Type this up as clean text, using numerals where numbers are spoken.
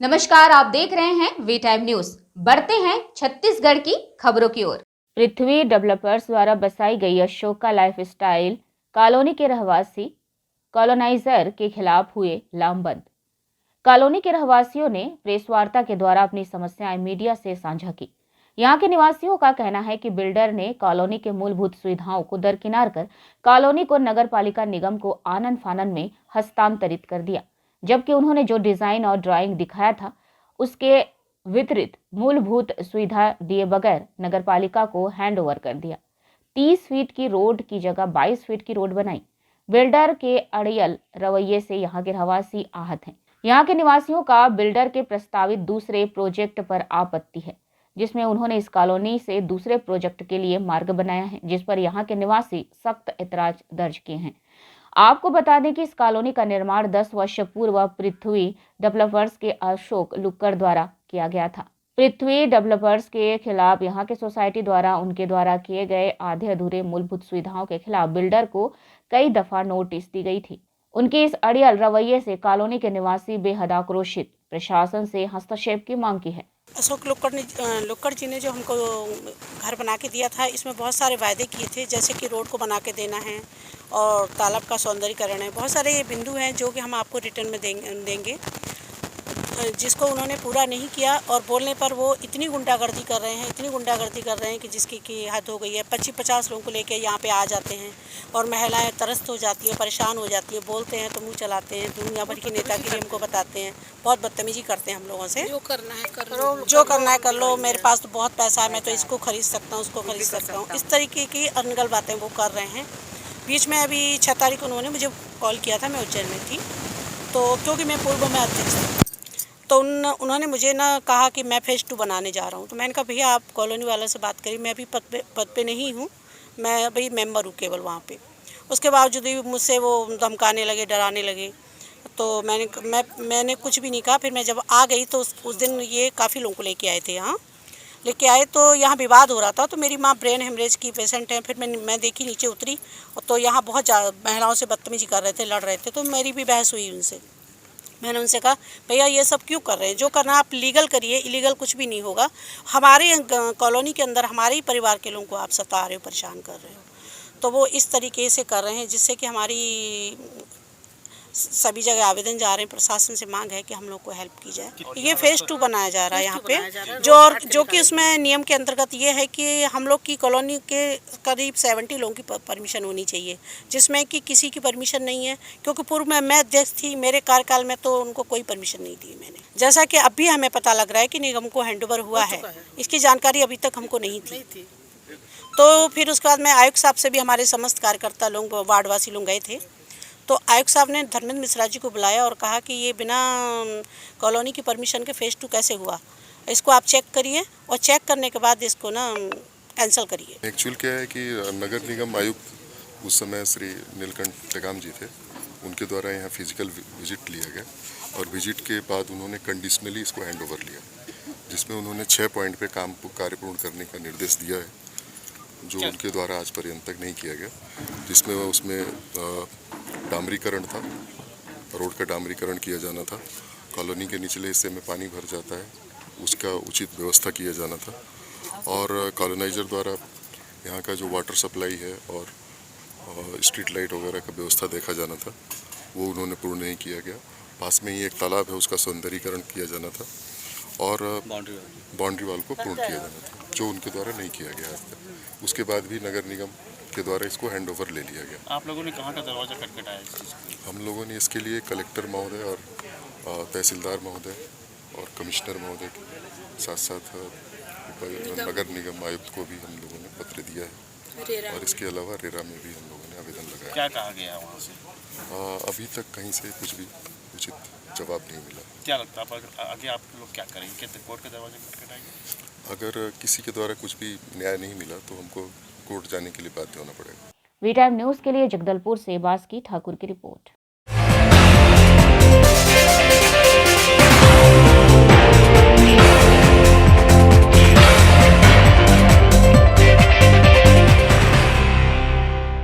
नमस्कार, आप देख रहे हैं वी टाइम न्यूज। बढ़ते हैं छत्तीसगढ़ की खबरों की ओर। पृथ्वी डेवलपर्स द्वारा बसाई गई अशोका लाइफस्टाइल कॉलोनी के रहवासी कॉलोनाइजर के खिलाफ हुए लामबंद। कॉलोनी के रहवासियों ने प्रेस वार्ता के द्वारा अपनी समस्याएं मीडिया से साझा की। यहाँ के निवासियों का कहना है कि बिल्डर ने कॉलोनी के मूलभूत सुविधाओं को दरकिनार कर कॉलोनी को नगर पालिका निगम को आनन फानन में हस्तांतरित कर दिया, जबकि उन्होंने जो डिजाइन और ड्राइंग दिखाया था उसके वितरित मूलभूत सुविधा दिए बगैर नगर पालिका को हैंड ओवर कर दिया। 30 फीट की रोड की जगह 22 फीट की रोड बनाई। बिल्डर के अड़ियल रवैये से यहाँ के रहवासी आहत हैं। यहाँ के निवासियों का बिल्डर के प्रस्तावित दूसरे प्रोजेक्ट पर आपत्ति है, जिसमें उन्होंने इस कॉलोनी से दूसरे प्रोजेक्ट के लिए मार्ग बनाया है, जिस पर यहाँ के निवासी सख्त ऐतराज दर्ज किए हैं। आपको बता दें कि इस कॉलोनी का निर्माण 10 वर्ष पूर्व पृथ्वी डेवलपर्स के अशोक लुक्कड़ द्वारा किया गया था। पृथ्वी डेवलपर्स के खिलाफ यहाँ के सोसाइटी द्वारा उनके द्वारा किए गए आधे अधूरे मूलभूत सुविधाओं के खिलाफ बिल्डर को कई दफा नोटिस दी गई थी। उनके इस अड़ियल रवैये से कॉलोनी के निवासी बेहद आक्रोशित, प्रशासन से हस्तक्षेप की मांग की है। अशोक लुक्कड़ जी ने जो हमको घर बना के दिया था, इसमें बहुत सारे वायदे किए थे, जैसे कि रोड को बना के देना है और तालाब का सौंदर्यीकरण है। बहुत सारे ये बिंदु हैं जो कि हम आपको रिटर्न में देंगे, जिसको उन्होंने पूरा नहीं किया। और बोलने पर वो इतनी गुंडागर्दी कर रहे हैं कि जिसकी की हद हो गई है। 25-50 लोगों को लेके यहाँ पे आ जाते हैं और महिलाएं त्रस्त हो जाती हैं, परेशान हो जाती हैं। बोलते हैं तो मुंह चलाते हैं, दुनिया भर की नेतागिरी हमको बताते हैं, बहुत बदतमीजी करते हैं हम लोगों से। जो करना है कर लो, मेरे पास तो बहुत पैसा है, मैं तो इसको खरीद सकता हूँ, उसको खरीद सकता हूँ। इस तरीके की अनगल बातें वो कर रहे हैं। बीच में अभी 6 तारीख को उन्होंने मुझे कॉल किया था, मैं उज्जैन में थी, तो क्योंकि मैं पूर्व में अध्यक्ष थी, तो उन्होंने मुझे ना कहा कि मैं फेज़ 2 बनाने जा रहा हूँ। तो मैंने कहा भैया आप कॉलोनी वालों से बात करिए, मैं अभी पद पे नहीं हूँ, मैं अभी मेंबर हूँ केवल वहाँ पे। उसके बावजूद भी मुझसे वो धमकाने लगे, डराने लगे। तो मैंने कुछ भी नहीं कहा। फिर मैं जब आ गई तो उस दिन ये काफ़ी लोगों को लेके आए थे यहाँ। तो यहाँ विवाद हो रहा था। तो मेरी माँ ब्रेन हेमरेज की पेशेंट है। फिर मैं देखी, नीचे उतरी, तो यहाँ बहुत ज़्यादा महिलाओं से बदतमीजी कर रहे थे, लड़ रहे थे। तो मेरी भी बहस हुई उनसे। मैंने उनसे कहा भैया ये सब क्यों कर रहे हैं, जो करना आप लीगल करिए, इलीगल कुछ भी नहीं होगा। हमारे कॉलोनी के अंदर हमारे ही परिवार के लोगों को आप सता रहे हो, परेशान कर रहे हो। तो वो इस तरीके से कर रहे हैं, जिससे कि हमारी सभी जगह आवेदन जा रहे हैं। प्रशासन से मांग है कि हम लोग को हेल्प की जाए। ये फेज़ 2 बनाया जा रहा है यहाँ पे, जो कि उसमें नियम के अंतर्गत ये है कि हम लोग की कॉलोनी के करीब 70 लोगों की परमिशन होनी चाहिए, जिसमें कि किसी की परमिशन नहीं है। क्योंकि पूर्व में मैं अध्यक्ष थी, मेरे कार्यकाल में तो उनको कोई परमिशन नहीं दी मैंने। जैसा कि अभी हमें पता लग रहा है कि निगम को हैंडओवर हुआ है, इसकी जानकारी अभी तक हमको नहीं थी। तो फिर उसके बाद मैं आयुक्त साहब से भी, हमारे समस्त कार्यकर्ता लोग, वार्डवासी लोग गए थे। तो आयुक्त साहब ने धर्मेंद्र मिश्रा जी को बुलाया और कहा कि ये बिना कॉलोनी की परमिशन के फेज़ 2 कैसे हुआ, इसको आप चेक करिए और चेक करने के बाद इसको ना कैंसिल करिए। एक्चुअल क्या है कि नगर निगम आयुक्त उस समय श्री नीलकंठ टेकाम जी थे, उनके द्वारा यहाँ फिजिकल विजिट लिया गया और विजिट के बाद उन्होंने कंडीशनली इसको हैंड ओवर लिया, जिसमें उन्होंने 6 पॉइंट पे कार्य पूर्ण करने का निर्देश दिया है, जो उनके द्वारा आज पर्यंत तक नहीं किया गया। जिसमें उसमें डामरीकरण था, रोड का डामरीकरण किया जाना था, कॉलोनी के निचले हिस्से में पानी भर जाता है, उसका उचित व्यवस्था किया जाना था, और कॉलोनाइजर द्वारा यहाँ का जो वाटर सप्लाई है और स्ट्रीट लाइट वगैरह का व्यवस्था देखा जाना था, वो उन्होंने पूर्ण नहीं किया गया। पास में ही एक तालाब है, उसका सौंदर्यीकरण किया जाना था और बाउंड्री वॉल को पूर्ण किया जाना था, जो उनके द्वारा नहीं किया गया आज तक। उसके बाद भी नगर निगम के द्वारा इसको हैंड ओवर ले लिया गया। आप लोगों ने कहाँ का दरवाजा खटखटाया? हम लोगों ने इसके लिए कलेक्टर महोदय और तहसीलदार महोदय और कमिश्नर महोदय के साथ साथ नगर निगम आयुक्त को भी हम लोगों ने पत्र दिया है, और इसके अलावा रेरा में भी हम लोगों ने आवेदन लगाया। क्या कहा गया वहाँ से? अभी तक कहीं से कुछ भी उचित जवाब नहीं मिला। क्या लगता है आगे आप लोग क्या करेंगे? क्या कोर्ट का दरवाजा खटखटाएंगे? अगर किसी के द्वारा कुछ भी न्याय नहीं मिला तो हमको कोर्ट जाने के लिए बाध्य होना पड़ेगा। वी टाइम न्यूज के लिए जगदलपुर से बास्की ठाकुर की रिपोर्ट।